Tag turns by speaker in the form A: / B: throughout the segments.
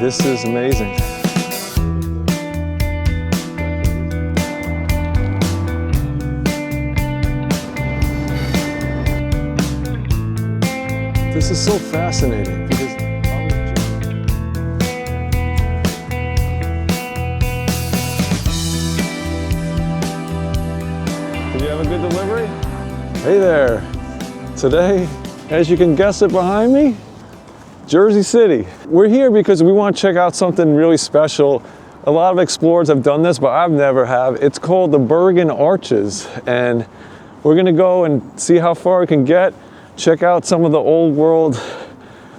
A: This is amazing. This is so fascinating because did you have a good delivery? Hey there. Today, as you can guess it behind me, Jersey City. We're here because we want to check out something really special. A lot of explorers have done this, but I've never have. It's called the Bergen Arches, and we're gonna go and see how far we can get, check out some of the old world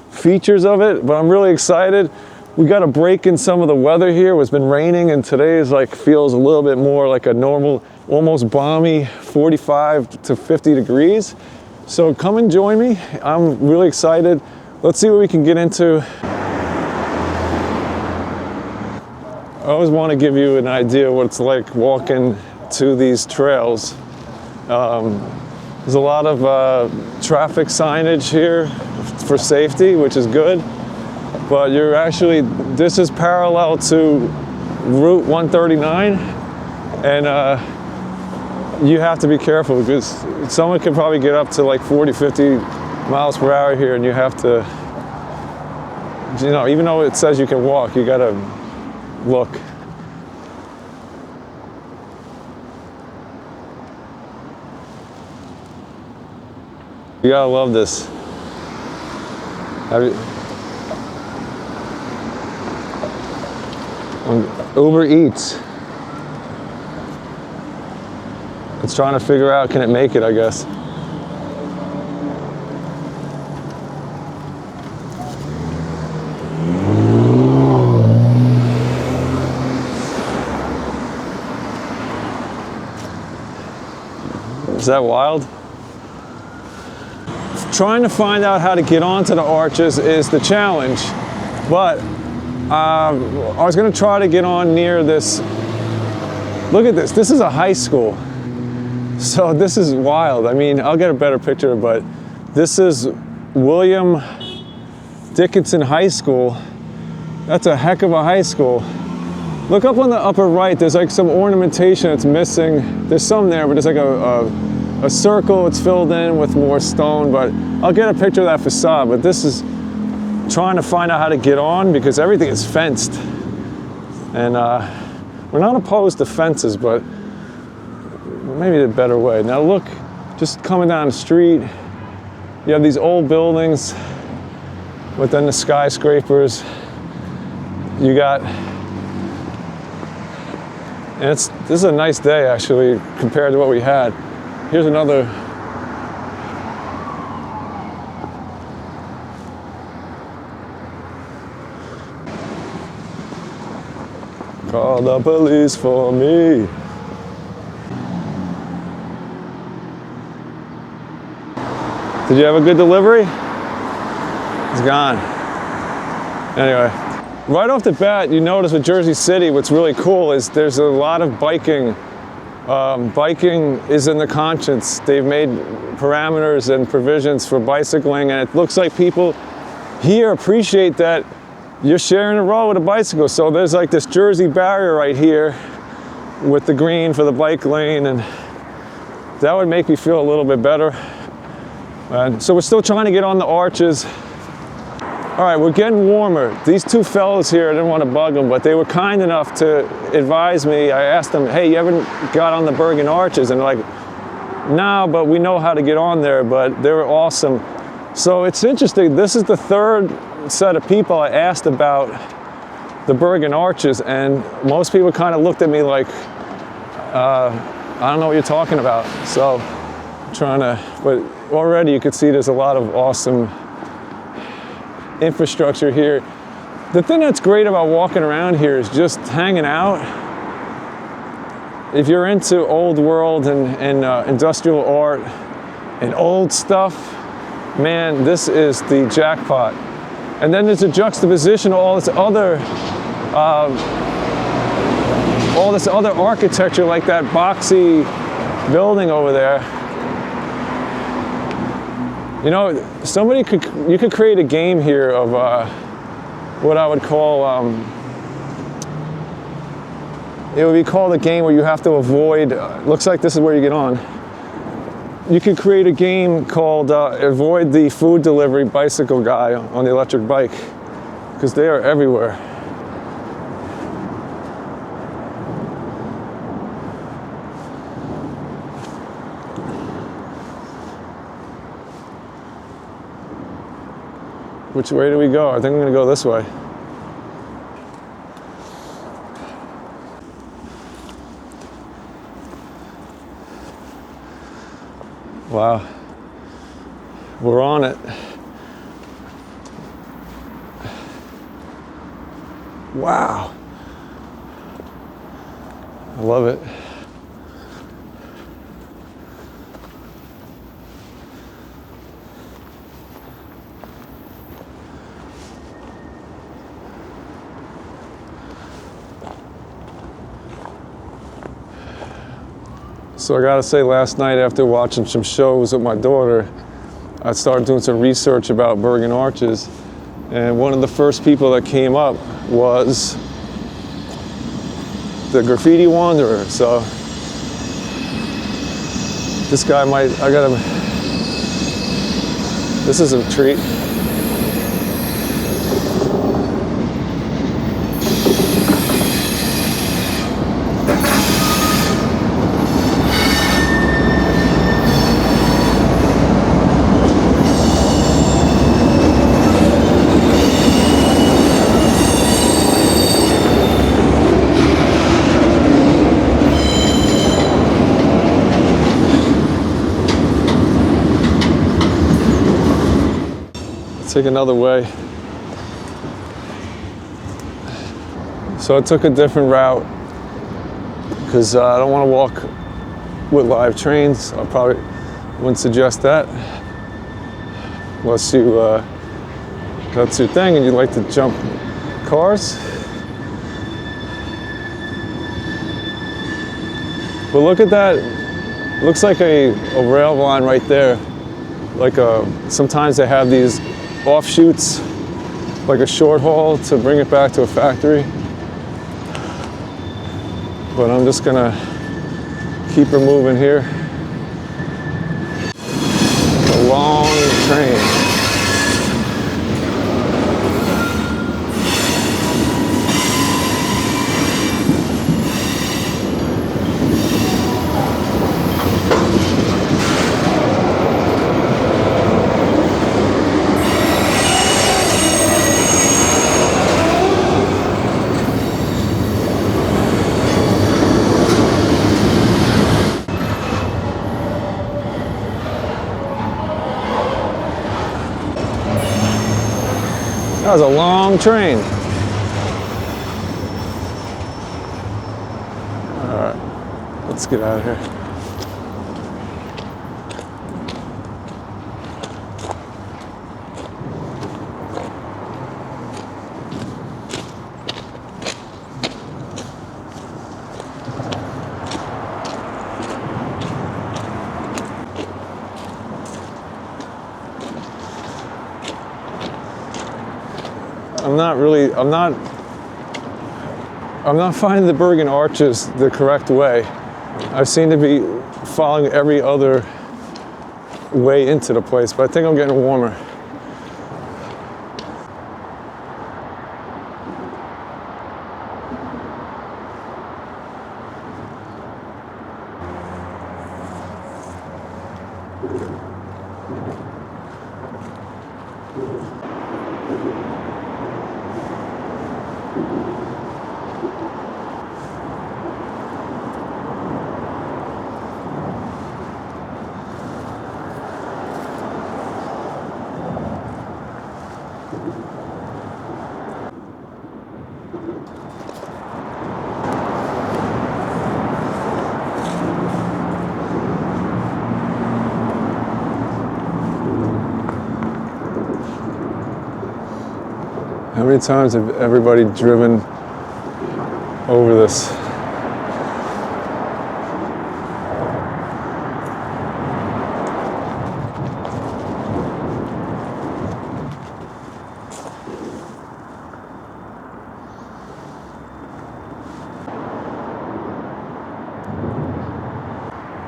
A: features of it, but I'm really excited. We got a break in some of the weather here. It's been raining, and today is feels a little bit more like a normal, almost balmy 45 to 50 degrees. So come and join me. I'm really excited. Let's see what we can get into. I always want to give you an idea of what it's like walking to these trails. There's a lot of traffic signage here for safety, which is good. But you're actually, this is parallel to Route 139, and you have to be careful because someone can probably get up to like 40, 50 miles per hour here, and you have to, you know, even though it says you can walk, you gotta look. You gotta love this. Uber Eats. It's trying to figure out, can it make it, I guess. Is that wild? Trying to find out how to get onto the arches is the challenge, but I was going to try to get on near this. Look at this. This is a high school. So this is wild. I mean, I'll get a better picture, but this is William Dickinson High School. That's a heck of a high school. Look up on the upper right. There's like some ornamentation that's missing. There's some there, but there's like a circle. It's filled in with more stone, but I'll get a picture of that facade. But this is trying to find out how to get on because everything is fenced. And we're not opposed to fences, but maybe a better way. Now look, just coming down the street, you have these old buildings, but then the skyscrapers. You got, and this is a nice day actually compared to what we had. Here's another. Call the police for me. Did you have a good delivery? It's gone. Anyway, right off the bat, you notice with Jersey City, what's really cool is there's a lot of biking. Biking is in the conscience. They've made parameters and provisions for bicycling, and it looks like people here appreciate that you're sharing a road with a bicycle. So there's like this Jersey barrier right here with the green for the bike lane, and that would make me feel a little bit better. So we're still trying to get on the arches. All right, we're getting warmer. These two fellows here, I didn't want to bug them, but they were kind enough to advise me. I asked them, hey, you ever got on the Bergen Arches? And they're like, no, but we know how to get on there, but they were awesome. So it's interesting, this is the third set of people I asked about the Bergen Arches, and most people kind of looked at me like, I don't know what you're talking about. So I'm trying to, but already you could see there's a lot of awesome infrastructure here. The thing that's great about walking around here is just hanging out. If you're into old world and industrial art and old stuff, man, this is the jackpot. And then there's a juxtaposition of all this other architecture, like that boxy building over there. You know, you could create a game here of what I would call, it would be called a game where you have to avoid, looks like this is where you get on. You could create a game called Avoid the Food Delivery Bicycle Guy on the electric bike, because they are everywhere. Which way do we go? I think I'm gonna go this way. Wow, we're on it. Wow, I love it. So I gotta say, last night after watching some shows with my daughter, I started doing some research about Bergen Arches, and one of the first people that came up was the Graffiti Wanderer. So this guy might, this is a treat. Take another way. So I took a different route because I don't want to walk with live trains. I probably wouldn't suggest that unless you that's your thing and you like to jump cars. But look at that. Looks like a rail line right there. Like sometimes they have these offshoots, like a short haul to bring it back to a factory. But I'm just gonna keep her moving here. A long train. That was a long train. All right, let's get out of here. I'm not finding the Bergen Arches the correct way. I seem to be following every other way into the place, but I think I'm getting warmer. How many times have everybody driven over this?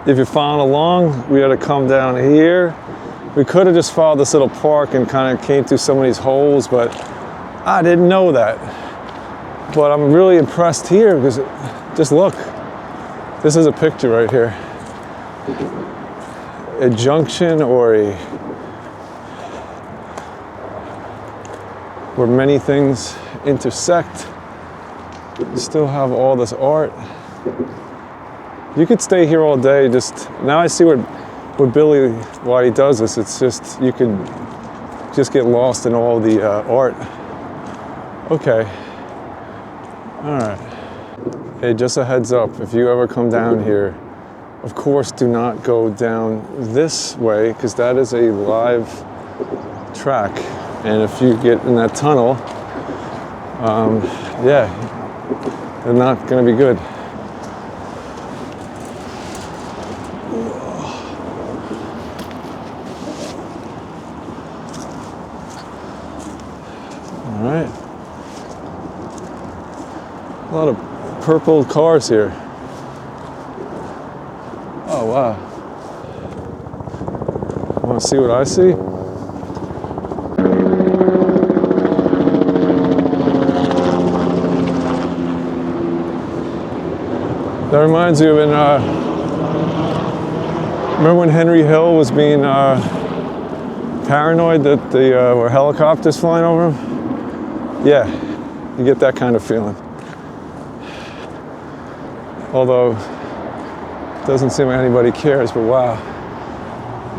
A: if you're following along, we had to come down here. We could have just followed this little park and kind of came through some of these holes, but I didn't know that. But I'm really impressed here because just look. This is a picture right here. A junction or where many things intersect. You still have all this art. You could stay here all day. Just now I see what Billy, why he does this. It's just, you could just get lost in all the art. Okay. All right. Hey, just a heads up, if you ever come down here, of course do not go down this way because that is a live track. And if you get in that tunnel, yeah, they're not going to be good. All right. A lot of purple cars here. Oh, wow. Want to see what I see? That reminds you of remember when Henry Hill was being paranoid that there were helicopters flying over him? Yeah, you get that kind of feeling. Although, it doesn't seem like anybody cares, but wow.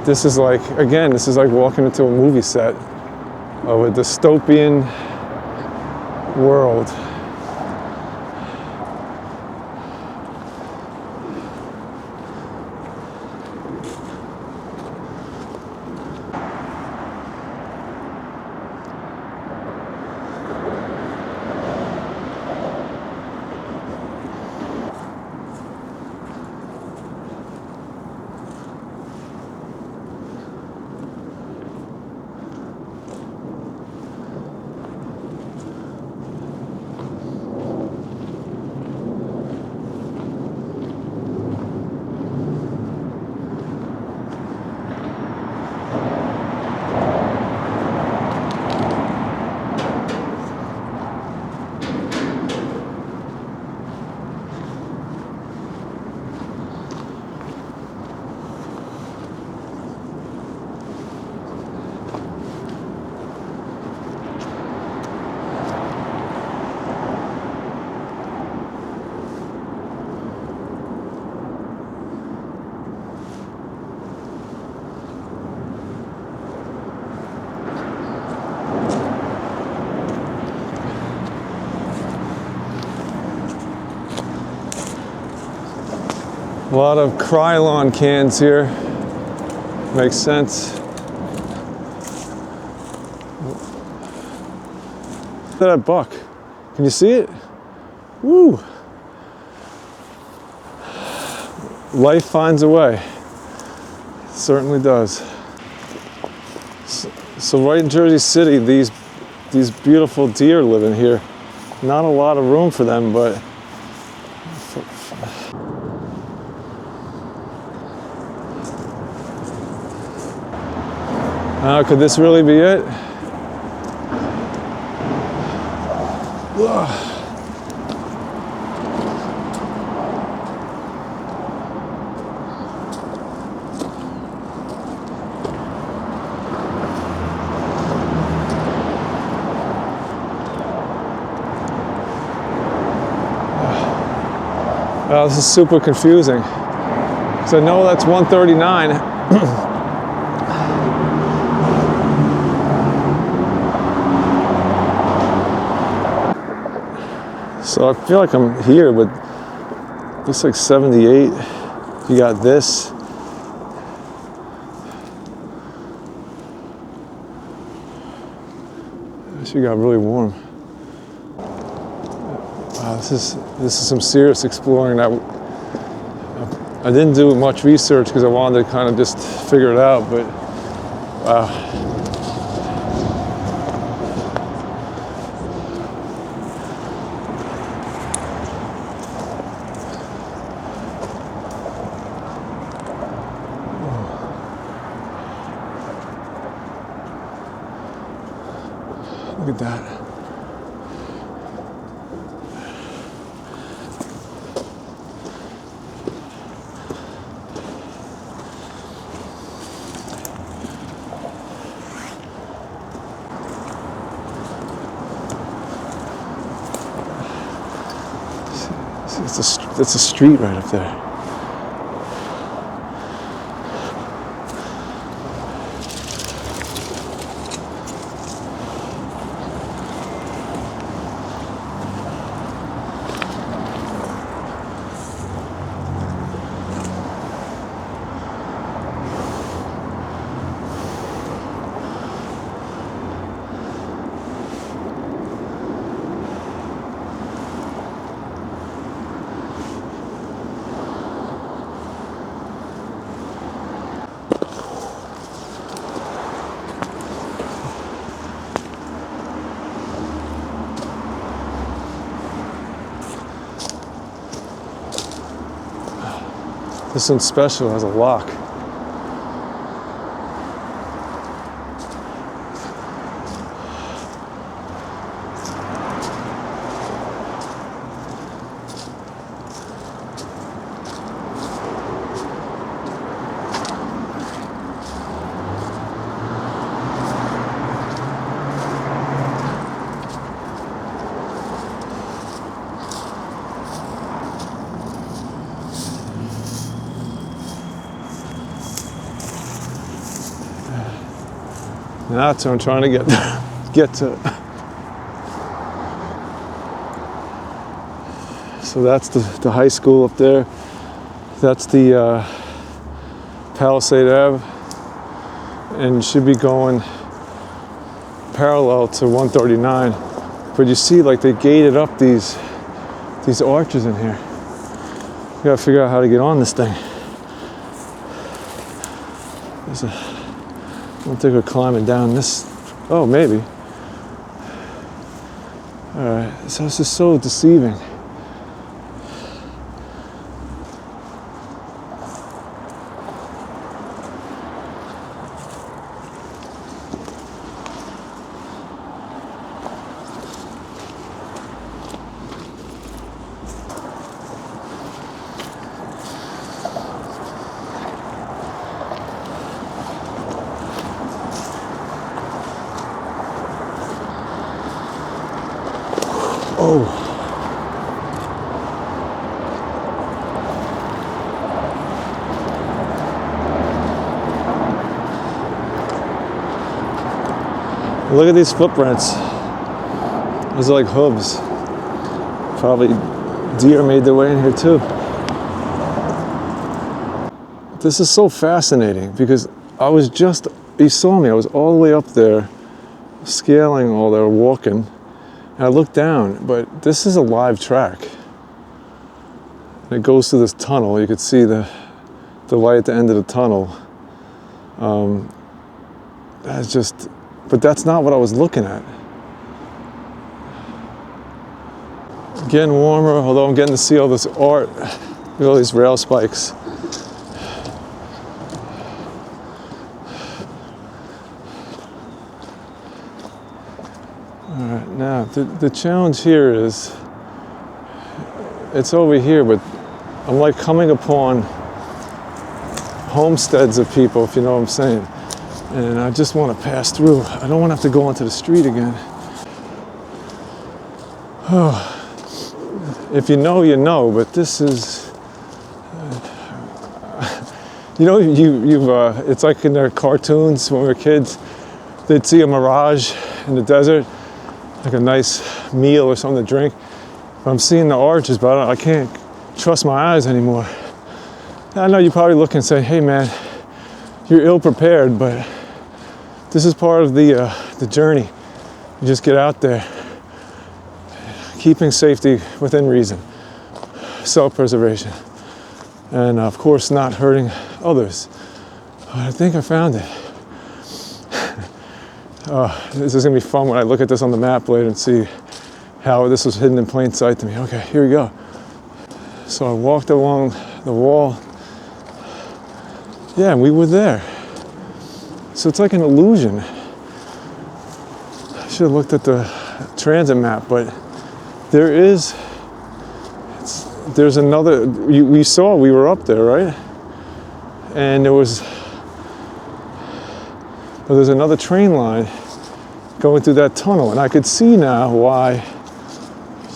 A: This is like, again, this is like walking into a movie set of a dystopian world. A lot of Krylon cans here. Makes sense. Look at that buck. Can you see it? Woo! Life finds a way. It certainly does. So right in Jersey City, these beautiful deer live in here. Not a lot of room for them, but could this really be it? Ugh. Wow, this is super confusing. So I know that's 139. So I feel like I'm here, but it looks like 78. You got this. She got really warm. Wow, this is some serious exploring. That I didn't do much research because I wanted to kind of just figure it out, but wow. Look at that. It's a street right up there. This one's special, it has a lock. That's what I'm trying to get to. So that's the high school up there. That's the Palisade Ave, and you should be going parallel to 139. But you see, like, they gated up these arches in here. You gotta figure out how to get on this thing. I don't think we're climbing down this. Oh, maybe. All right, so this is so deceiving. Oh. Look at these footprints. These are like hooves. Probably deer made their way in here too. This is so fascinating because you saw me, I was all the way up there scaling all there, walking. And I looked down, but this is a live track. And it goes through this tunnel. You could see the light at the end of the tunnel. But that's not what I was looking at. Getting warmer, although I'm getting to see all this art. Look at all these rail spikes. Now, the challenge here is, it's over here, but I'm like coming upon homesteads of people, if you know what I'm saying. And I just want to pass through. I don't want to have to go onto the street again. Oh, if you know, you know, but this is, you know, it's like in their cartoons when we were kids, they'd see a mirage in the desert, like a nice meal or something to drink. I'm seeing the arches, but I can't trust my eyes anymore. I know you're probably looking and saying, hey man, you're ill prepared, but this is part of the journey. You just get out there, keeping safety within reason, self-preservation, and of course not hurting others. I think I found it. This is gonna be fun when I look at this on the map later and see how this was hidden in plain sight to me. Okay, here we go. So I walked along the wall. Yeah, and we were there. So it's like an illusion. should have looked at the transit map, but there's another, we saw, we were up there, right? And there's another train line going through that tunnel, and I could see now why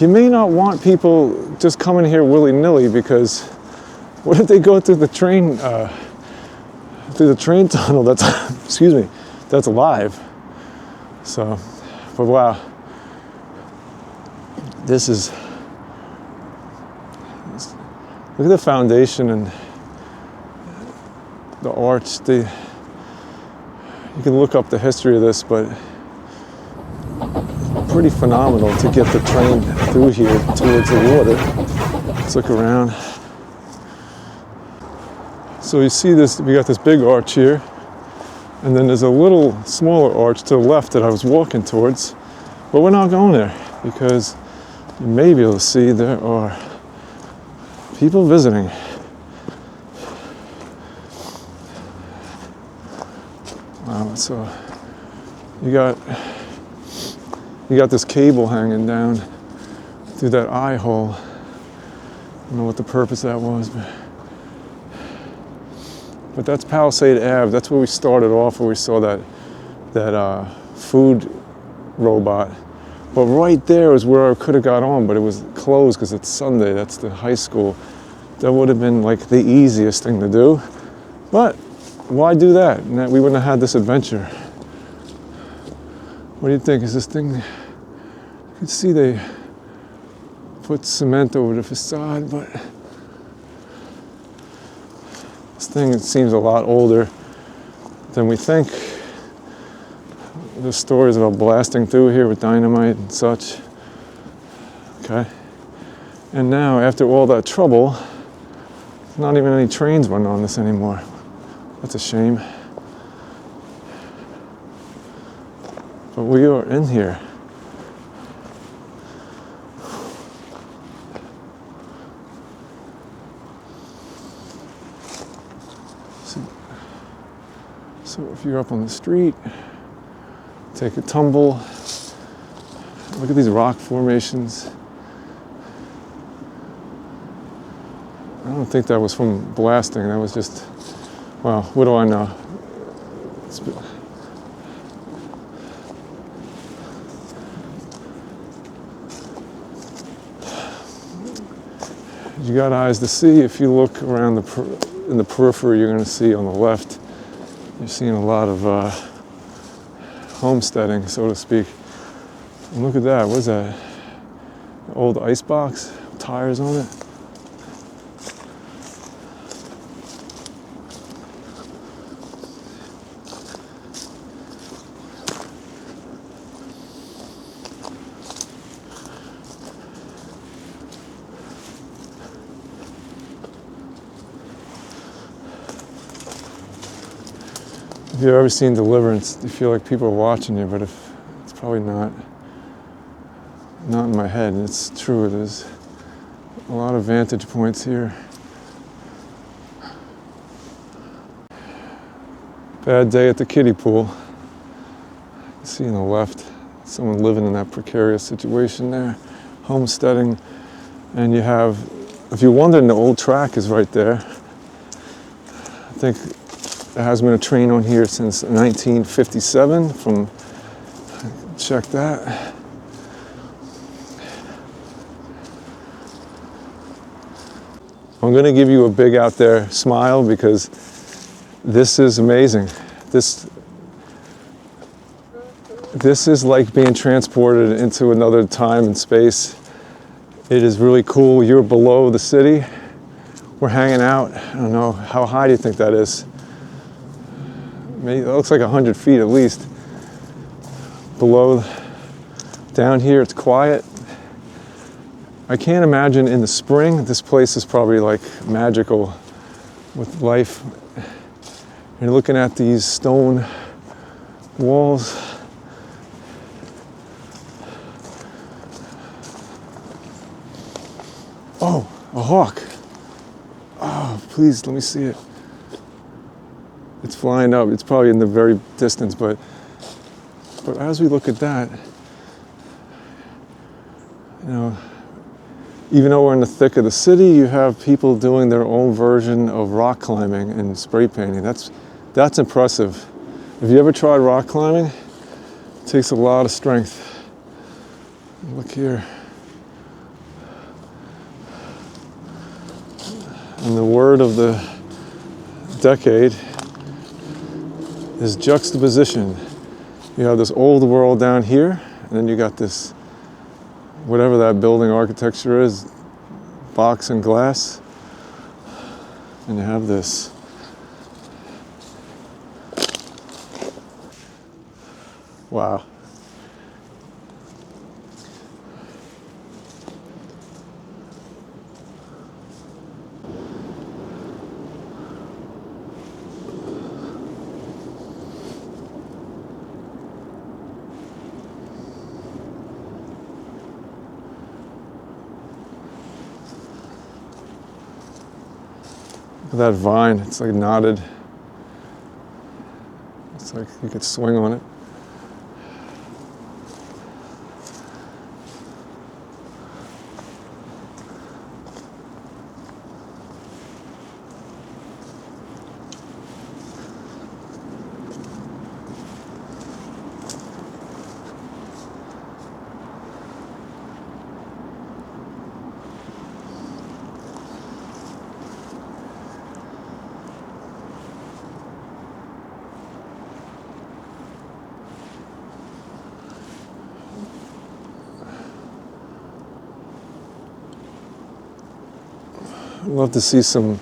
A: you may not want people just coming here willy-nilly, because what if they go through the train tunnel that's excuse me, that's live. So, but wow, this is, look at the foundation and the arch. You can look up the history of this, but pretty phenomenal to get the train through here towards the water. Let's look around. So you see this, we got this big arch here, and then there's a little smaller arch to the left that I was walking towards, but we're not going there because you may be able to see there are people visiting. Wow, so you got this cable hanging down through that eye hole. I don't know what the purpose of that was, but that's Palisade Ave. That's where we started off, where we saw that food robot. But right there is where I could have got on, but it was closed because it's Sunday. That's the high school. That would have been like the easiest thing to do. But why do that? We wouldn't have had this adventure. What do you think? Is this thing? You can see they put cement over the facade, but this thing, it seems a lot older than we think. There's stories about blasting through here with dynamite and such. Okay. And now, after all that trouble, there's not even any trains running on this anymore. That's a shame. But we are in here. So if you're up on the street, take a tumble. Look at these rock formations. I don't think that was from blasting. That was just, well, what do I know? You got eyes to see. If you look around in the periphery, you're going to see on the left, you're seeing a lot of homesteading, so to speak. And look at that. What is that? An old ice box? Tires on it? If you've ever seen Deliverance, you feel like people are watching you, but if it's probably not in my head. And it's true, there's a lot of vantage points here. Bad day at the kiddie pool. You see on the left, someone living in that precarious situation there, homesteading. And you have, if you're wondering, the old track is right there. I think there hasn't been a train on here since 1957 from, check that. I'm gonna give you a big out there smile because this is amazing. This is like being transported into another time and space. It is really cool. You're below the city. We're hanging out. I don't know, how high do you think that is? Maybe, it looks like 100 feet at least. Below, down here, it's quiet. I can't imagine in the spring, this place is probably like magical with life. You're looking at these stone walls. Oh, a hawk. Oh, please, let me see it. It's flying up. It's probably in the very distance, but But as we look at that, you know, even though we're in the thick of the city, you have people doing their own version of rock climbing and spray painting. That's impressive. Have you ever tried rock climbing? It takes a lot of strength. Look here. And the word of the decade is juxtaposition. You have this old world down here, and then you got this, whatever that building architecture is, box and glass, and you have this. Wow. That vine, it's like knotted. It's like you could swing on it. I'd love to see some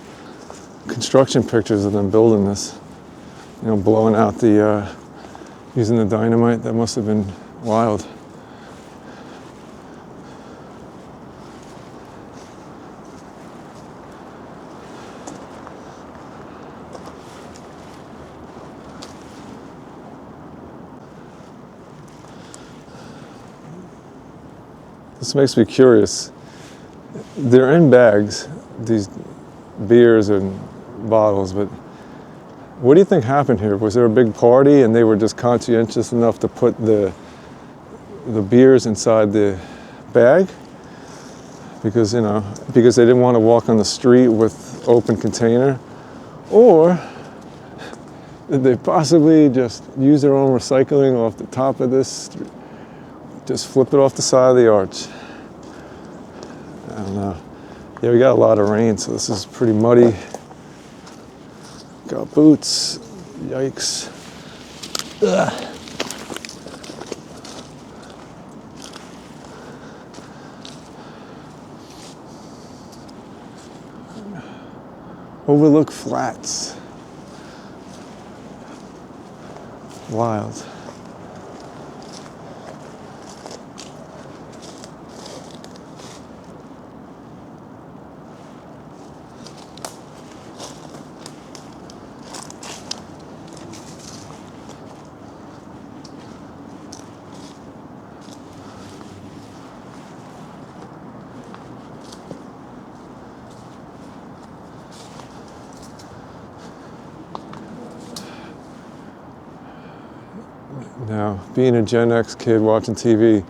A: construction pictures of them building this. You know, blowing out the, using the dynamite. That must have been wild. This makes me curious. They're in bags, these beers and bottles, but what do you think happened here? Was there a big party and they were just conscientious enough to put the beers inside the bag? Because, you know, because they didn't want to walk on the street with open container? Or did they possibly just use their own recycling off the top of this, just flip it off the side of the arch? I don't know. Yeah, we got a lot of rain, so this is pretty muddy. Got boots. Yikes. Ugh. Overlook Flats. Wild. Now, being a Gen X kid watching TV,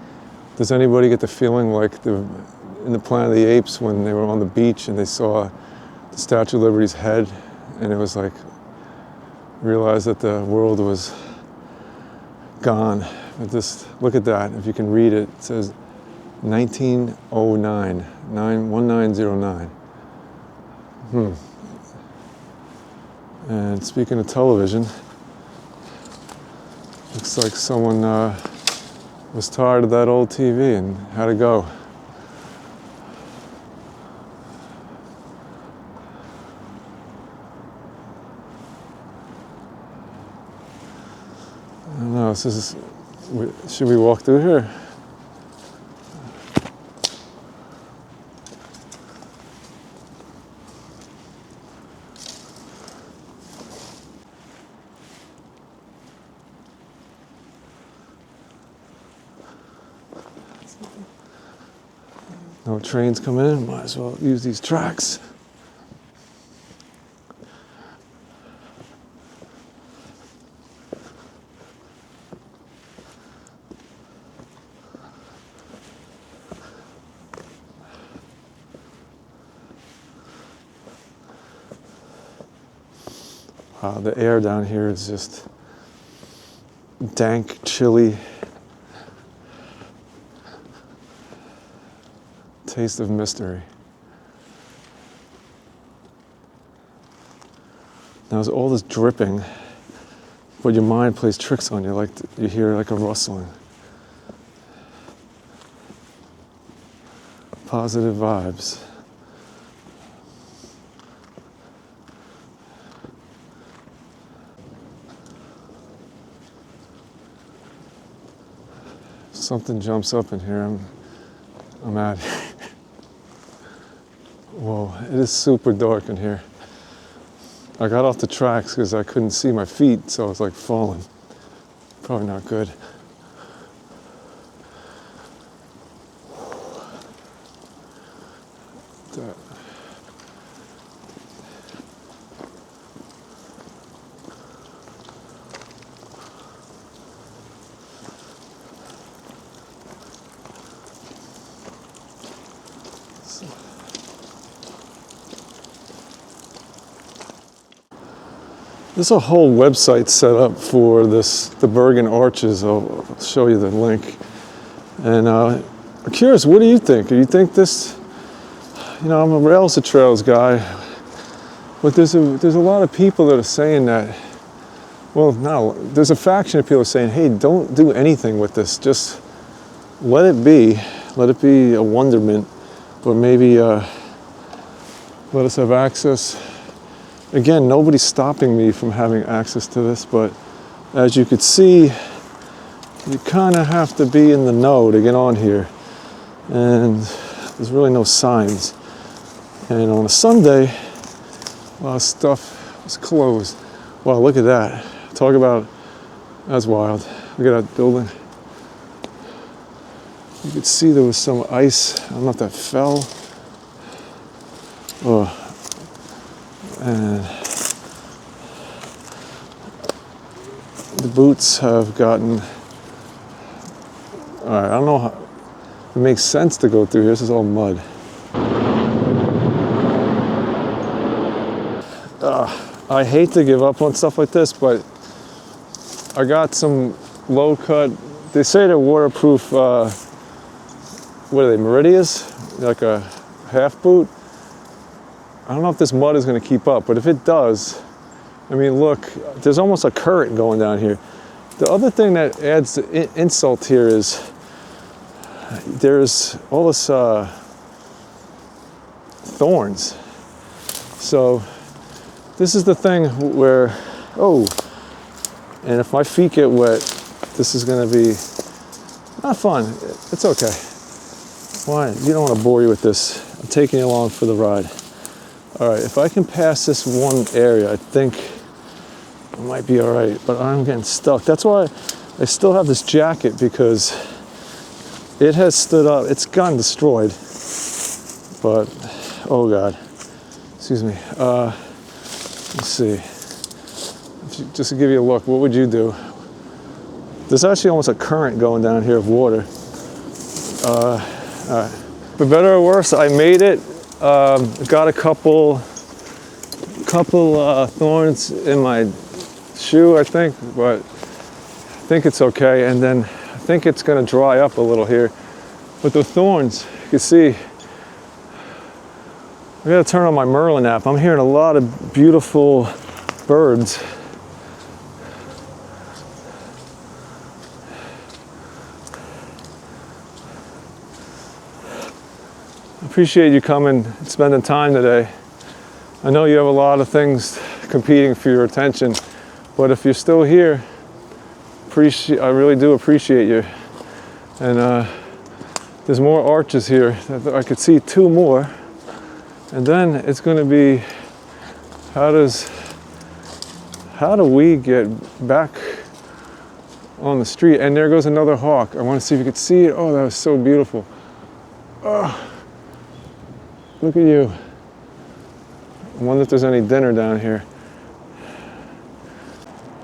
A: does anybody get the feeling like in the Planet of the Apes when they were on the beach and they saw the Statue of Liberty's head and it was like, realized that the world was gone? But just look at that, if you can read it, it says 1909, 1909. And speaking of television, looks like someone was tired of that old TV and had to go. I don't know, should we walk through here? No trains coming in, might as well use these tracks. The air down here is just dank, chilly. Taste of mystery. Now there's all this dripping, but your mind plays tricks on you, like you hear like a rustling. Positive vibes. Something jumps up in here. I'm out here. Whoa, it is super dark in here. I got off the tracks because I couldn't see my feet, so I was like falling. Probably not good. There's a whole website set up for this, the Bergen Arches. I'll show you the link. And I'm curious, what do you think? Do you think this, you know, I'm a Rails to Trails guy, but there's a lot of people that are saying that, well, no, there's a faction of people saying, hey, don't do anything with this. Just let it be a wonderment, or maybe let us have access. Again, nobody's stopping me from having access to this, but as you could see, you kind of have to be in the know to get on here. And there's really no signs. And on a Sunday, a lot of stuff was closed. Wow, look at that. Talk about, that's wild. Look at that building. You could see there was some ice. I don't know if that fell. Oh. And the boots have gotten, all right, I don't know how, it makes sense to go through here. This is all mud. I hate to give up on stuff like this, but I got some low cut, they say they're waterproof, what are they, Meridias? Like a half boot. I don't know if this mud is going to keep up, but if it does, I mean, look, there's almost a current going down here. The other thing that adds to insult here is there's all this thorns. So this is the thing where, oh, and if my feet get wet, this is going to be not fun. It's okay. Why? You don't want to bore you with this. I'm taking you along for the ride. All right, if I can pass this one area, I think I might be all right, but I'm getting stuck. That's why I still have this jacket, because it has stood up. It's gotten destroyed, but, oh God, excuse me. Let's see, just to give you a look, what would you do? There's actually almost a current going down here of water. All right. For better or worse, I made it. Got a couple thorns in my shoe, I think, but I think it's okay. And then I think it's going to dry up a little here. But the thorns, you can see, I got to turn on my Merlin app. I'm hearing a lot of beautiful birds. Appreciate you coming and spending time today. I know you have a lot of things competing for your attention, but if you're still here, I really do appreciate you. And there's more arches here. I could see two more. And then it's going to be, how do we get back on the street? And there goes another hawk. I want to see if you could see it. Oh, that was so beautiful. Oh. Look at you. I wonder if there's any dinner down here.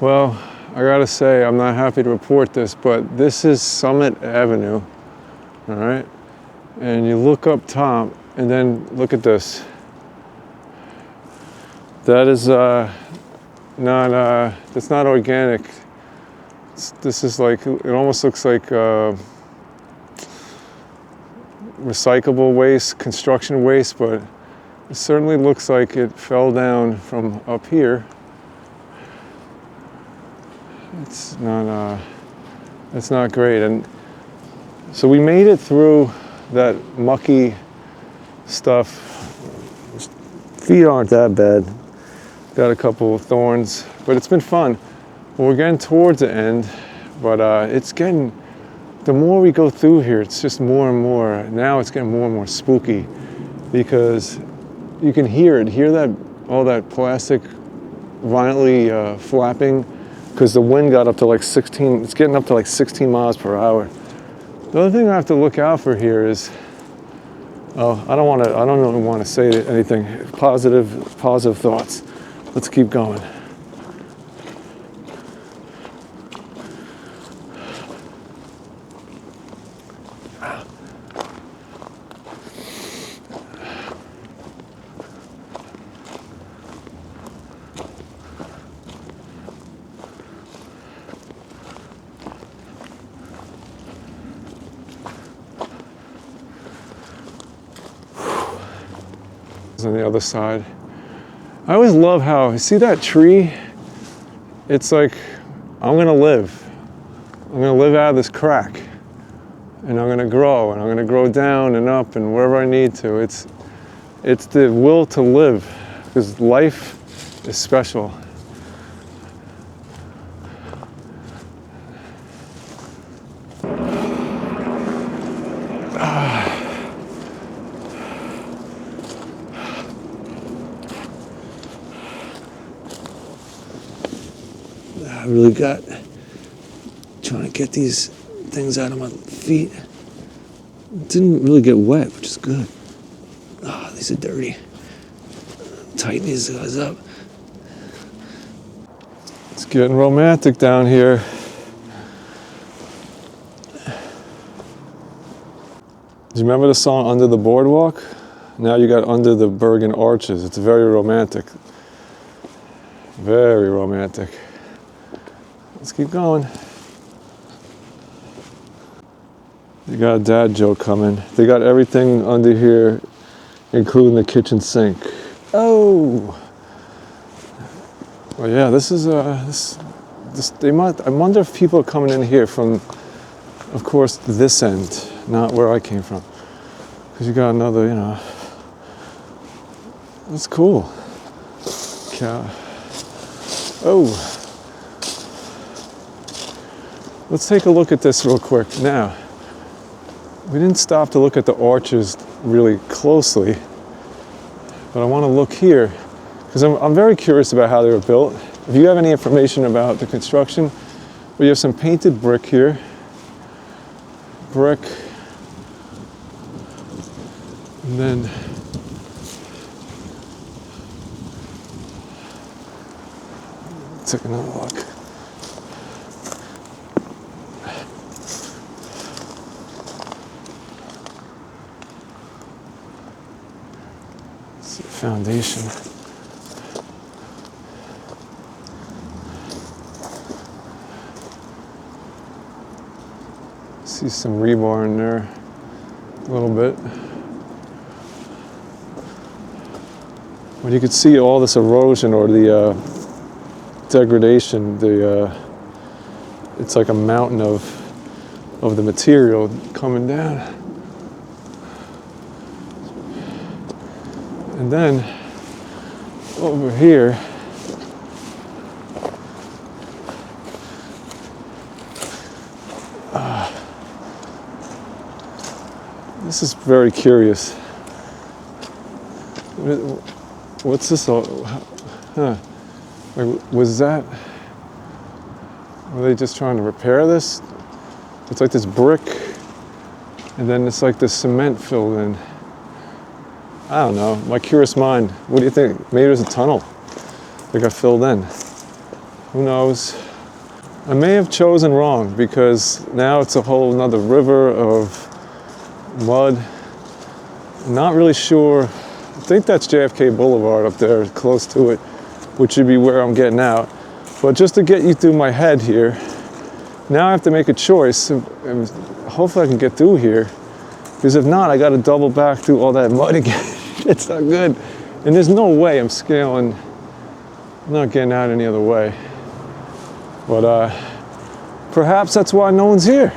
A: Well, I gotta say, I'm not happy to report this, but this is Summit Avenue, all right? And you look up top, and then look at this. That is that's not organic. This is like, it almost looks like recyclable waste, construction waste, but it certainly looks like it fell down from up here. It's not great. And so we made it through that mucky stuff. Feet aren't that bad. Got a couple of thorns, but it's been fun. We're getting towards the end, but it's getting, the more we go through here, it's just more and more. Now it's getting more and more spooky because you can hear it. Hear that, all that plastic violently flapping, because the wind got up to like 16, it's getting up to like 16 miles per hour. The other thing I have to look out for here is, oh, I don't really want to say anything. Positive thoughts. Let's keep going. On the other side. I always love how, you see that tree? It's like, I'm gonna live. I'm gonna live out of this crack. And I'm gonna grow down and up and wherever I need to. It's the will to live, because life is special. I really got trying to get these things out of my feet. It didn't really get wet, which is good. Ah, these are dirty. Tighten these guys up. It's getting romantic down here. Do you remember the song Under the Boardwalk? Now you got Under the Bergen Arches. It's very romantic. Very romantic. Let's keep going. You got a dad joke coming. They got everything under here, including the kitchen sink. Oh! Well, yeah, this is I wonder if people are coming in here from, of course, this end, not where I came from. Because you got another, you know, that's cool. Cow. Oh! Let's take a look at this real quick. Now, we didn't stop to look at the arches really closely, but I want to look here because I'm very curious about how they were built. If you have any information about the construction, we have some painted brick here. Brick. And then take another look. Foundation. See some rebar in there a little bit. But you could see all this erosion or the degradation. It's like a mountain of the material coming down. And then over here, this is very curious. What's this all? Huh? Like, was that? Were they just trying to repair this? It's like this brick, and then it's like the cement filled in. I don't know, my curious mind. What do you think? Maybe there's a tunnel that got filled in. Who knows? I may have chosen wrong because now it's a whole nother river of mud. I'm not really sure. I think that's JFK Boulevard up there, close to it. which should be where I'm getting out. But just to get you through my head here, now I have to make a choice. And hopefully I can get through here, because if not, I got to double back through all that mud again. It's not good. And there's no way I'm scaling. I'm not getting out any other way. But perhaps that's why no one's here.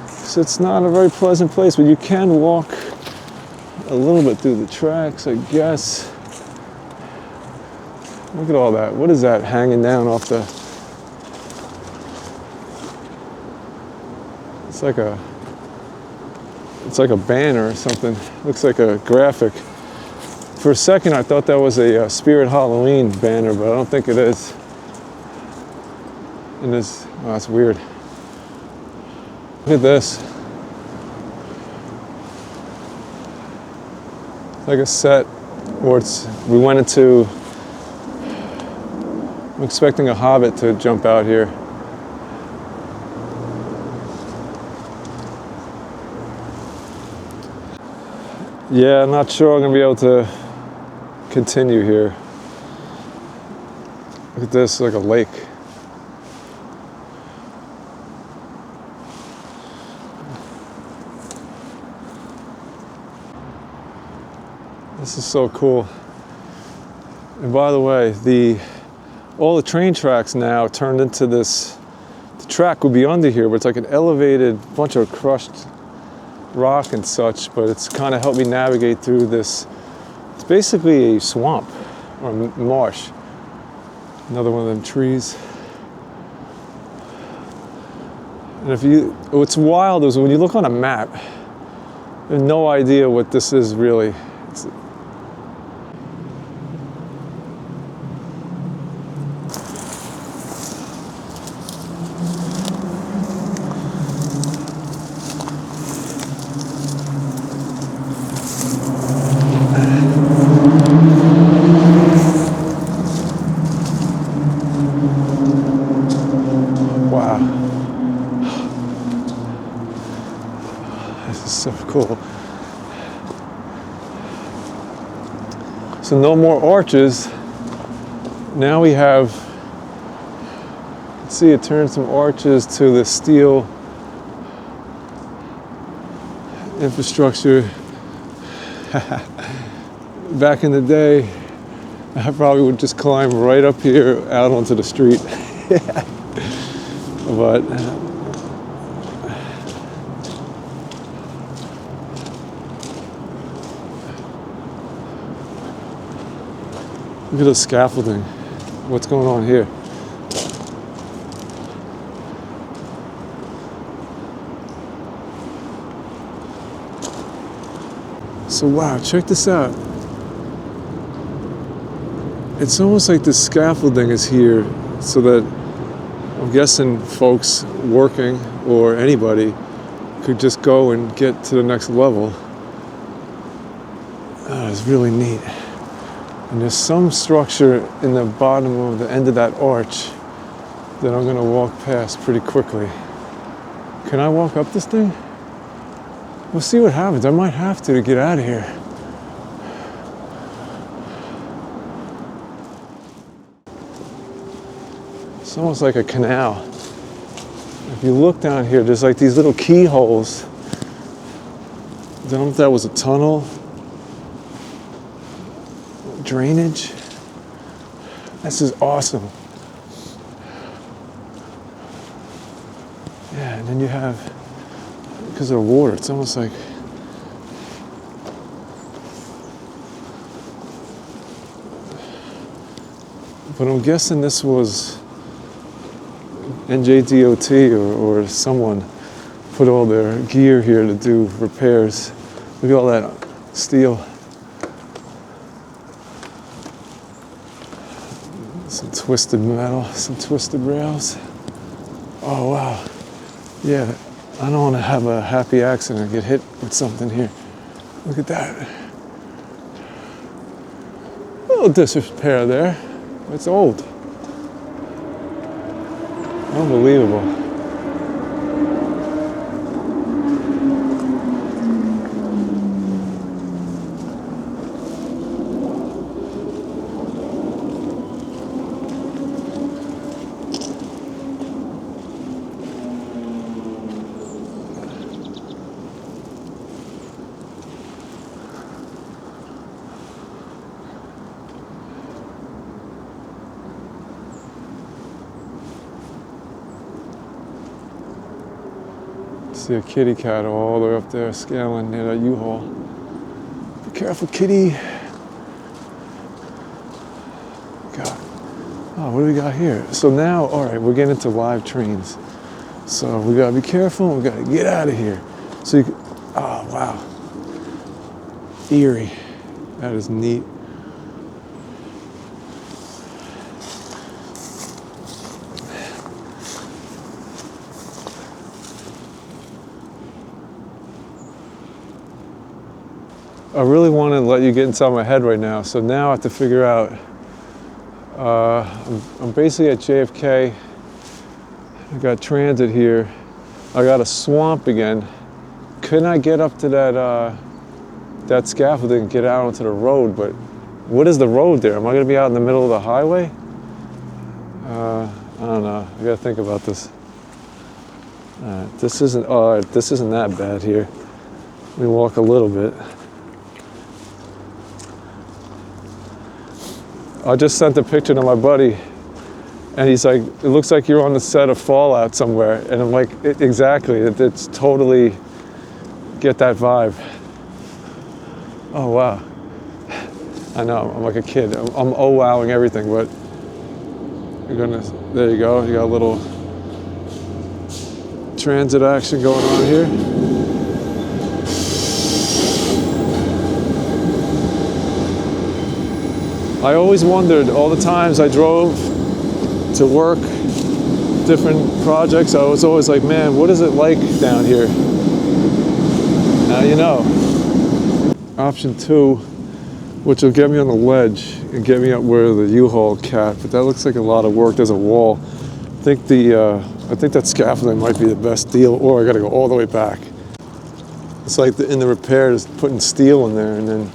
A: So it's not a very pleasant place, but you can walk a little bit through the tracks, I guess. Look at all that. What is that hanging down off the... It's like a banner or something. Looks like a graphic. For a second, I thought that was a Spirit Halloween banner, but I don't think it is. And this, oh, that's weird. Look at this. It's like a set where we went into... I'm expecting a hobbit to jump out here. Yeah, I'm not sure I'm gonna be able to continue here. Look at this, like a lake. This is so cool. And by the way, all the train tracks now turned into this, the track would be under here, but it's like an elevated bunch of crushed rock and such, but it's kind of helped me navigate through this. It's basically a swamp or a marsh. Another one of them trees. And what's wild is when you look on a map, you have no idea what this is really. So cool. So no more arches. Now we have, let's see, it turns some arches to the steel infrastructure. Back in the day, I probably would just climb right up here out onto the street. But look at the scaffolding. What's going on here? So wow, check this out. It's almost like the scaffolding is here so that I'm guessing folks working or anybody could just go and get to the next level. Oh, it's really neat. And there's some structure in the bottom of the end of that arch that I'm gonna walk past pretty quickly. Can I walk up this thing? We'll see what happens. I might have to get out of here. It's almost like a canal. If you look down here, there's like these little keyholes. I don't know if that was a tunnel. Drainage. This is awesome. Yeah, and then you have, because of the water, it's almost like, but I'm guessing this was NJDOT or someone put all their gear here to do repairs. Look at all that steel. Some twisted metal, some twisted rails. Oh wow. Yeah, I don't want to have a happy accident, get hit with something here. Look at that. A little disrepair there. It's old. Unbelievable. See a kitty cat all the way up there scaling near that U-Haul. Be careful, kitty. God. Oh, what do we got here? So now, all right, we're getting into live trains. So we gotta be careful. We gotta get out of here. So you, oh wow, Erie. That is neat. I really want to let you get inside my head right now. So now I have to figure out. I'm basically at JFK. I got transit here. I got a swamp again. Couldn't I get up to that scaffolding and get out onto the road? But what is the road there? Am I going to be out in the middle of the highway? I don't know. I got to think about this. This isn't that bad here. Let me walk a little bit. I just sent a picture to my buddy, and he's like, it looks like you're on the set of Fallout somewhere. And I'm like, exactly, it's totally, get that vibe. Oh, wow. I know, I'm like a kid. I'm oh-wowing everything, but there you go. You got a little transit action going on here. I always wondered, all the times I drove to work, different projects, I was always like, man, what is it like down here? Now you know. Option 2, which will get me on the ledge and get me up where the U-Haul cat, but that looks like a lot of work. There's a wall. I think that scaffolding might be the best deal, or I gotta go all the way back. It's like in the repairs, putting steel in there, and then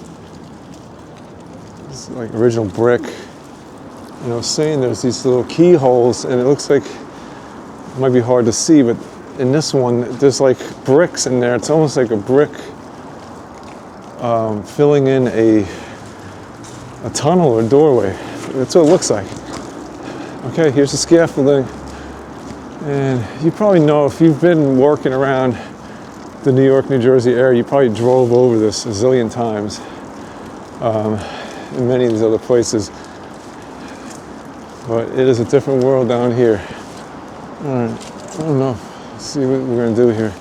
A: like original brick. And I was saying there's these little keyholes, and it looks like it might be hard to see, but in this one there's like bricks in there. It's almost like a brick filling in a tunnel or a doorway. That's what it looks like. Okay, here's the scaffolding, and you probably know, if you've been working around the New York, New Jersey area, you probably drove over this a zillion times. In many of these other places, but it is a different world down here. All right, I don't know. Let's see what we're gonna do here.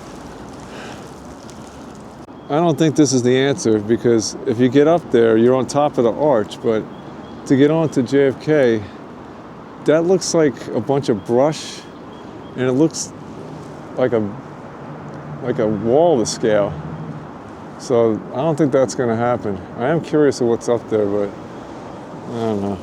A: I don't think this is the answer, because if you get up there, you're on top of the arch, but to get onto JFK, that looks like a bunch of brush, and it looks like a wall to scale. So I don't think that's going to happen. I am curious of what's up there, but I don't know.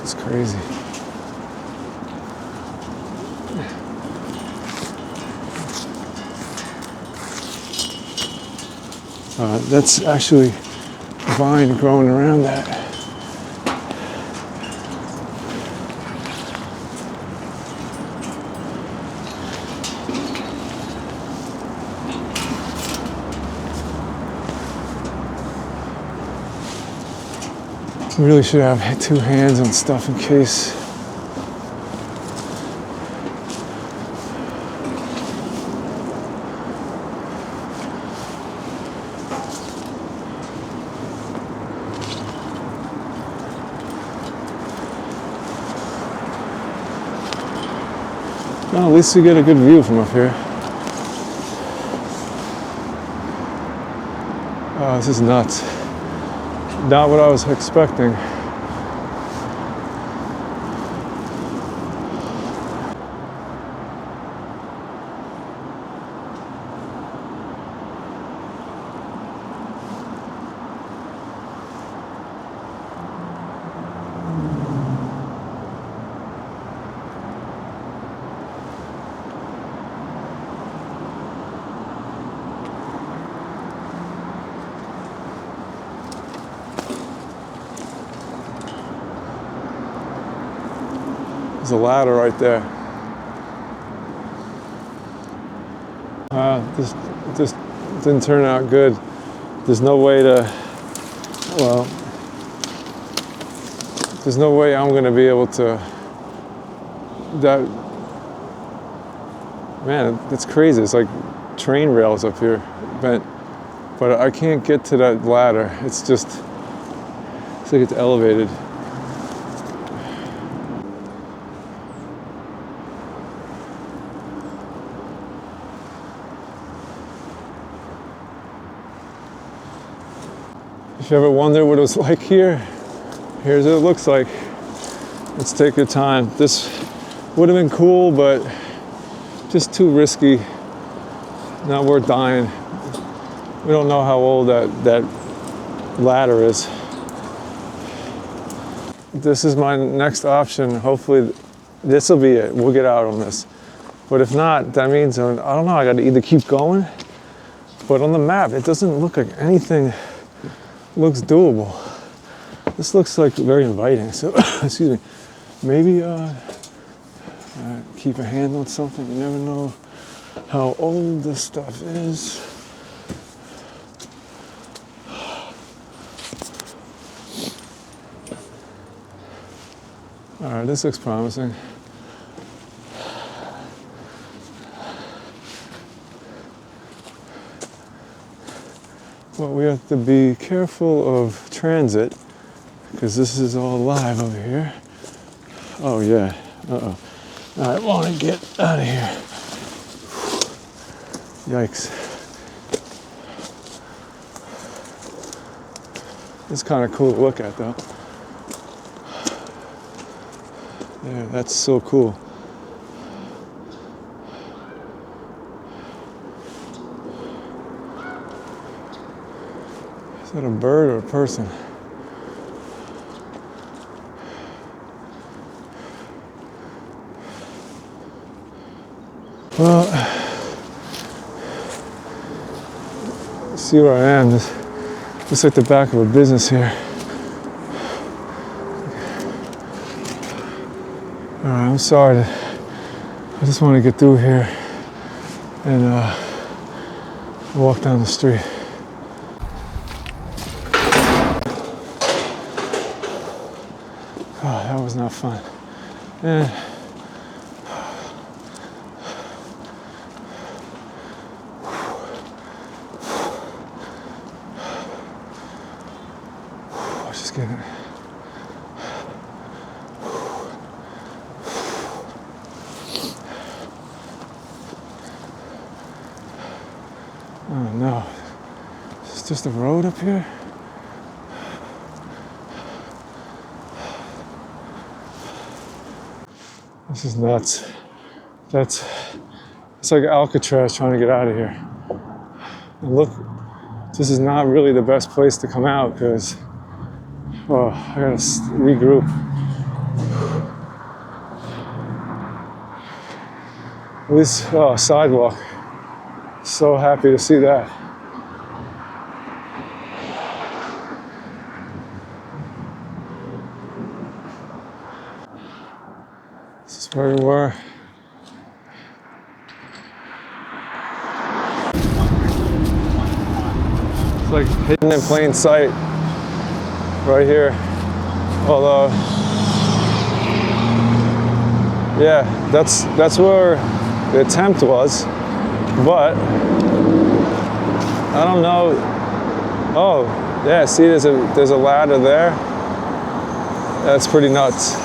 A: It's crazy. That's actually a vine growing around that. We really should have 2 hands on stuff in case. Well, at least we get a good view from up here. Oh, this is nuts. Not what I was expecting. There's a ladder right there. This didn't turn out good. There's no way to, well, there's no way I'm gonna be able to, that, man, that's crazy. It's like train rails up here bent, but I can't get to that ladder. It's just, it's like it's elevated. If you ever wonder what it was like here, here's what it looks like. Let's take your time. This would have been cool, but just too risky. Not worth dying. We don't know how old that ladder is. This is my next option. Hopefully this will be it. We'll get out on this. But if not, that means, I don't know, I got to either keep going, but on the map, it doesn't look like anything looks doable. This looks like very inviting. So, excuse me. Maybe keep a hand on something. You never know how old this stuff is. All right, this looks promising. Well, we have to be careful of transit because this is all live over here. Oh yeah, uh-oh. I want to get out of here. Yikes. It's kind of cool to look at though. Yeah, that's so cool. Is that a bird or a person? Well, see where I am. This looks like the back of a business here. All right, I'm sorry. I just want to get through here and walk down the street. Oh, that was not fun. And just kidding. Oh no, is this just a road up here? This is nuts. It's like Alcatraz trying to get out of here. And look, this is not really the best place to come out because, oh, I gotta regroup. This sidewalk. So happy to see that. This is where we were. It's like hidden in plain sight right here. Although, yeah, that's where the attempt was. But I don't know. Oh, yeah, see there's a ladder there. That's pretty nuts.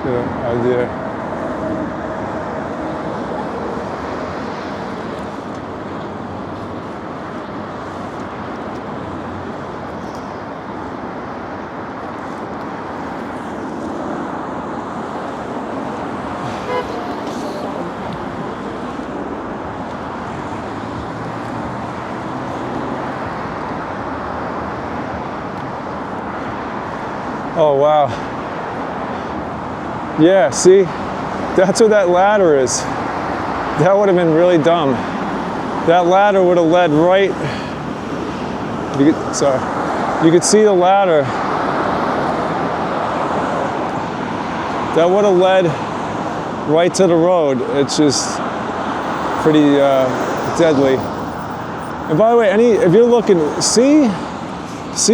A: Good idea. Oh, wow. Yeah, see? That's where that ladder is. That would have been really dumb. that ladder would have led right, you could see the ladder. That would have led right to the road. It's just pretty deadly. And by the way, if you're looking, see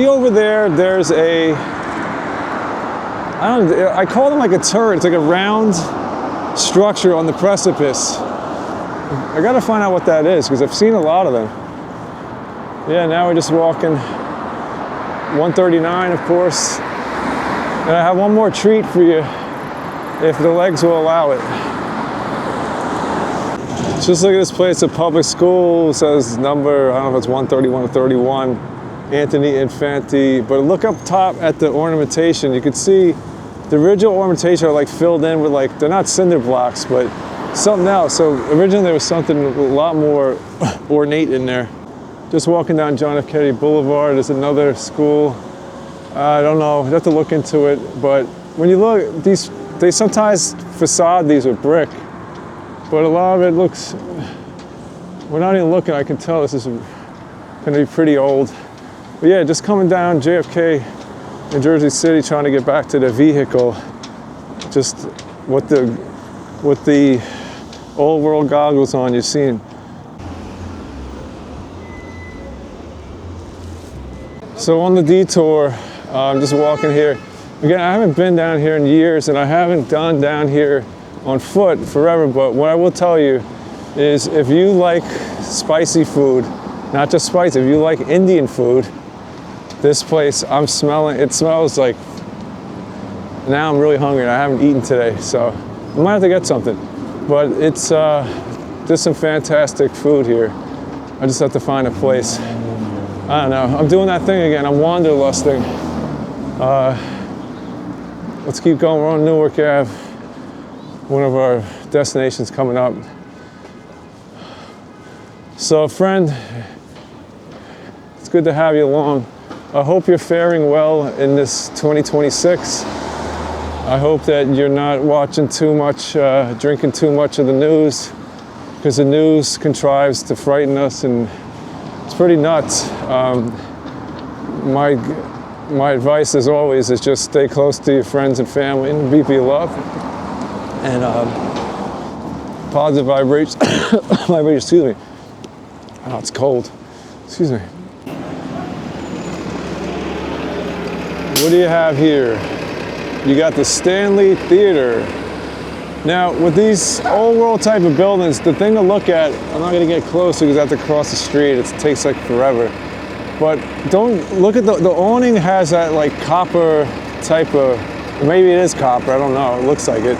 A: over there, there's a, I call them like a turret. It's like a round structure on the precipice. I gotta find out what that is, because I've seen a lot of them. Yeah, now we're just walking 139, of course. And I have one more treat for you, if the legs will allow it. Just look at this place, a public school. It says number, I don't know if it's 131 or 31, Anthony Infante. But look up top at the ornamentation. You can see the original ornamentation are like filled in with like, they're not cinder blocks, but something else. So originally there was something a lot more ornate in there. Just walking down John F. Kennedy Boulevard, there's another school. I don't know, you have to look into it. But when you look, they sometimes facade these with brick. But a lot of it looks, we're not even looking, I can tell this is gonna be pretty old. But yeah, just coming down JFK in Jersey City, trying to get back to the vehicle. Just with the old world goggles on, you've seen. So on the detour, I'm just walking here. Again, I haven't been down here in years, and I haven't gone down here on foot forever, but what I will tell you is if you like spicy food, not just spicy, if you like Indian food, this place, I'm smelling, it smells like, now I'm really hungry and I haven't eaten today, so I might have to get something. But it's just some fantastic food here. I just have to find a place. I don't know, I'm doing that thing again, I'm wanderlusting. Let's keep going, we're on Newark Ave. One of our destinations coming up. So friend, it's good to have you along. I hope you're faring well in this 2026. I hope that you're not watching too much, drinking too much of the news, because the news contrives to frighten us, and it's pretty nuts. My advice as always is just stay close to your friends and family and the people you love. And positive vibrations, excuse me. Oh, it's cold. Excuse me. What do you have here? You got the Stanley Theater. Now, with these old world type of buildings, the thing to look at, I'm not gonna get closer because I have to cross the street. It takes like forever. But don't look at the awning has that like copper type of, maybe it is copper, I don't know, it looks like it.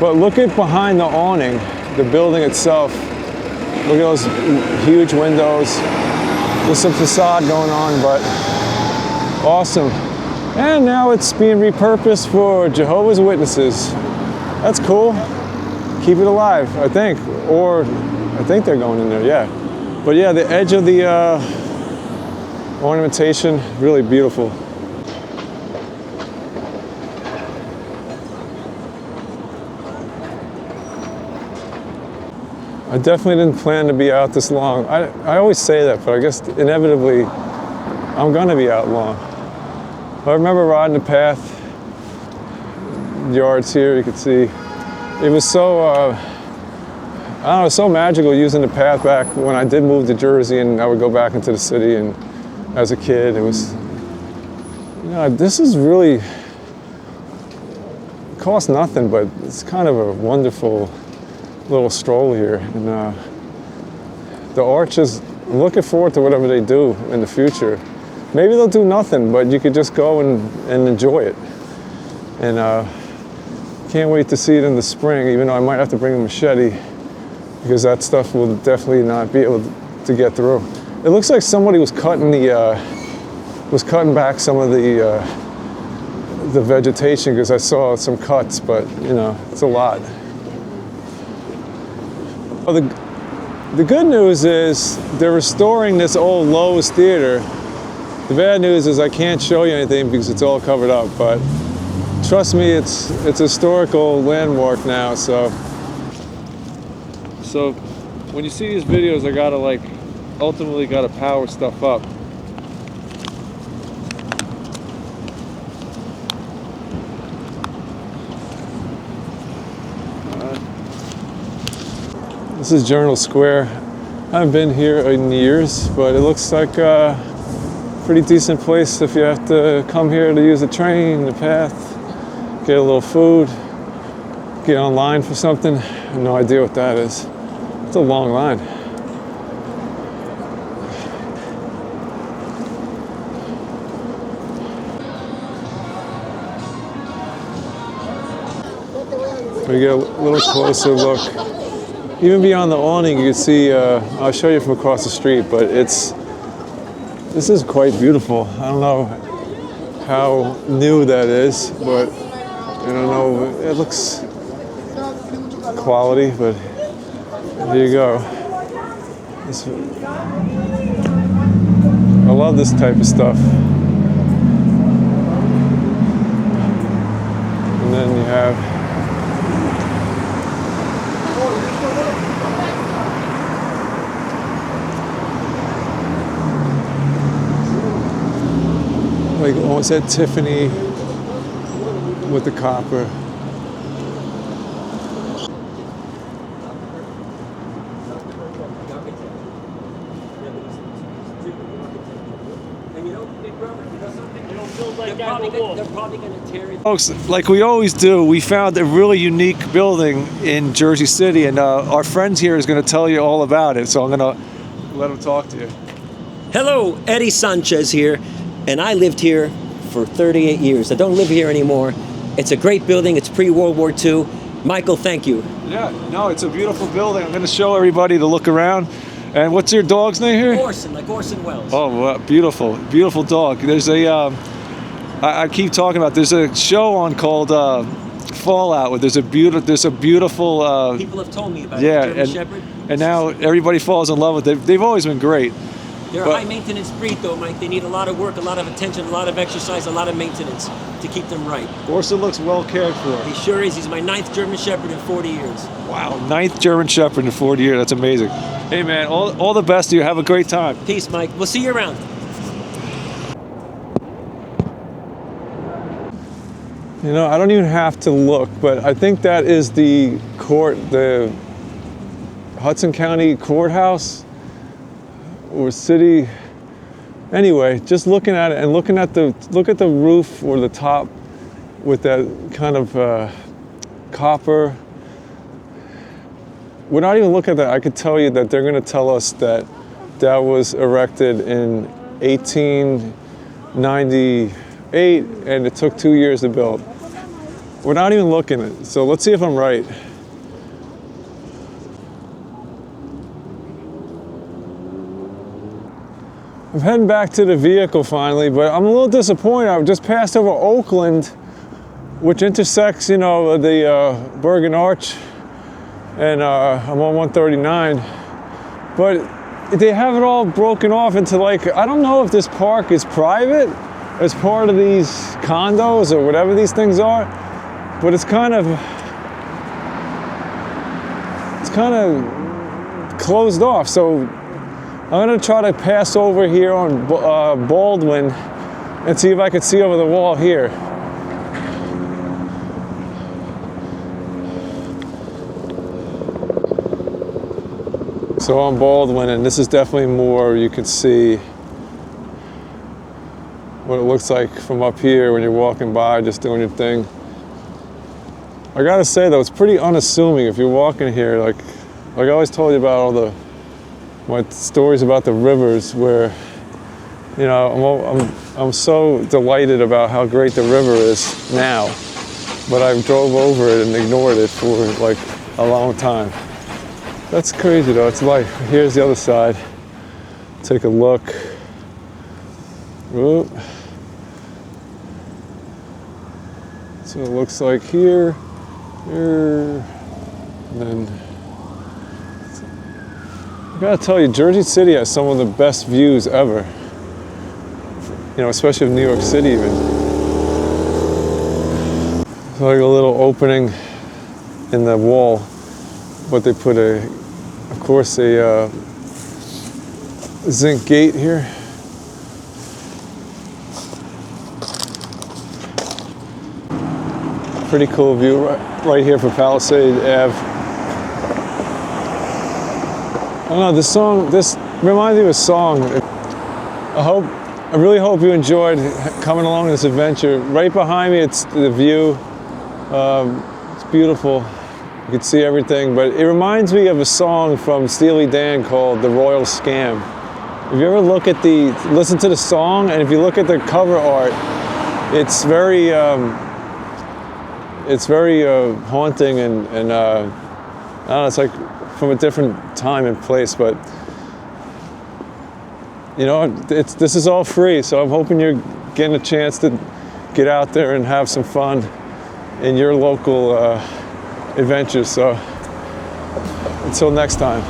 A: But look at behind the awning, the building itself. Look at those huge windows. There's some facade going on, but awesome. And now it's being repurposed for Jehovah's Witnesses. That's cool. Keep it alive, I think. Or I think they're going in there, yeah. But yeah, the edge of the ornamentation, really beautiful. I definitely didn't plan to be out this long. I always say that, but I guess inevitably I'm gonna be out long. I remember riding the path, yards here, you could see. It was so, I don't know, so magical using the path back when I did move to Jersey and I would go back into the city, and as a kid, it was, you know, this is really, it costs nothing, but it's kind of a wonderful little stroll here. And the arches, I'm looking forward to whatever they do in the future. Maybe they'll do nothing, but you could just go and enjoy it. And can't wait to see it in the spring, even though I might have to bring a machete, because that stuff will definitely not be able to get through. It looks like somebody was cutting back some of the vegetation, because I saw some cuts, but you know, it's a lot. Well, the good news is they're restoring this old Lowe's theater. The bad news is I can't show you anything because it's all covered up, but trust me, it's a historical landmark now, so when you see these videos, I gotta like, ultimately gotta power stuff up. This is Journal Square. I haven't been here in years, but it looks like a pretty decent place if you have to come here to use the train, the path, get a little food, get online for something. I have no idea what that is. It's a long line. We get a little closer look. Even beyond the awning, you can see, I'll show you from across the street, but this is quite beautiful. I don't know how new that is, but I don't know, it looks quality, but here you go. I love this type of stuff. And then you have like almost at Tiffany with the copper. Folks, like we always do, we found a really unique building in Jersey City, and our friend here is going to tell you all about it. So I'm going to let him talk to you.
B: Hello, Eddie Sanchez here. And I lived here for 38 years. I don't live here anymore. It's a great building. It's pre-World War II. Michael, thank you.
A: Yeah, no, it's a beautiful building. I'm going to show everybody to look around. And what's your dog's name here?
B: Orson, like Orson Welles.
A: Oh, well, beautiful, beautiful dog. There's a, I keep talking about, there's a show on called Fallout, where there's a beautiful.
B: People have told me about
A: it,
B: German Shepherd.
A: And now everybody falls in love with it. They've always been great.
B: They're a high-maintenance breed, though, Mike. They need a lot of work, a lot of attention, a lot of exercise, a lot of maintenance to keep them right.
A: Orson looks well cared for.
B: He sure is. He's my 9th German Shepherd in 40 years.
A: Wow, 9th German Shepherd in 40 years. That's amazing. Hey, man, all the best to you. Have a great time.
B: Peace, Mike. We'll see you around.
A: You know, I don't even have to look, but I think that is the Hudson County Courthouse. Or city. Anyway, just looking at it and look at the roof or the top with that kind of copper. Without even looking at that, I could tell you that they're going to tell us that that was erected in 1898 and it took 2 years to build. Without even looking at it. So let's see if I'm right. I'm heading back to the vehicle finally, but I'm a little disappointed. I just passed over Oakland, which intersects, you know, the Bergen Arch, and I'm on 139. But they have it all broken off into like, I don't know if this park is private as part of these condos or whatever these things are, but it's kind of closed off. So I'm gonna try to pass over here on Baldwin and see if I could see over the wall here. So on Baldwin, and this is definitely more, you can see what it looks like from up here when you're walking by, just doing your thing. I gotta say though, it's pretty unassuming if you're walking here, like I always told you about all my stories about the rivers where, you know, I'm so delighted about how great the river is now, but I drove over it and ignored it for like a long time. That's crazy though, it's life. Here's the other side. Take a look. Whoop. So it looks like here, and then I gotta tell you, Jersey City has some of the best views ever. You know, especially of New York City even. It's like a little opening in the wall, but they put a Of course, a zinc gate here. Pretty cool view right here for Palisade Ave. I don't know, this reminds me of a song. I really hope you enjoyed coming along this adventure. Right behind me, it's the view. It's beautiful. You can see everything, but it reminds me of a song from Steely Dan called "The Royal Scam." If you ever listen to the song, and if you look at the cover art, it's very haunting and I don't know, it's like from a different time and place, but you know, this is all free, so I'm hoping you're getting a chance to get out there and have some fun in your local adventures. So until next time.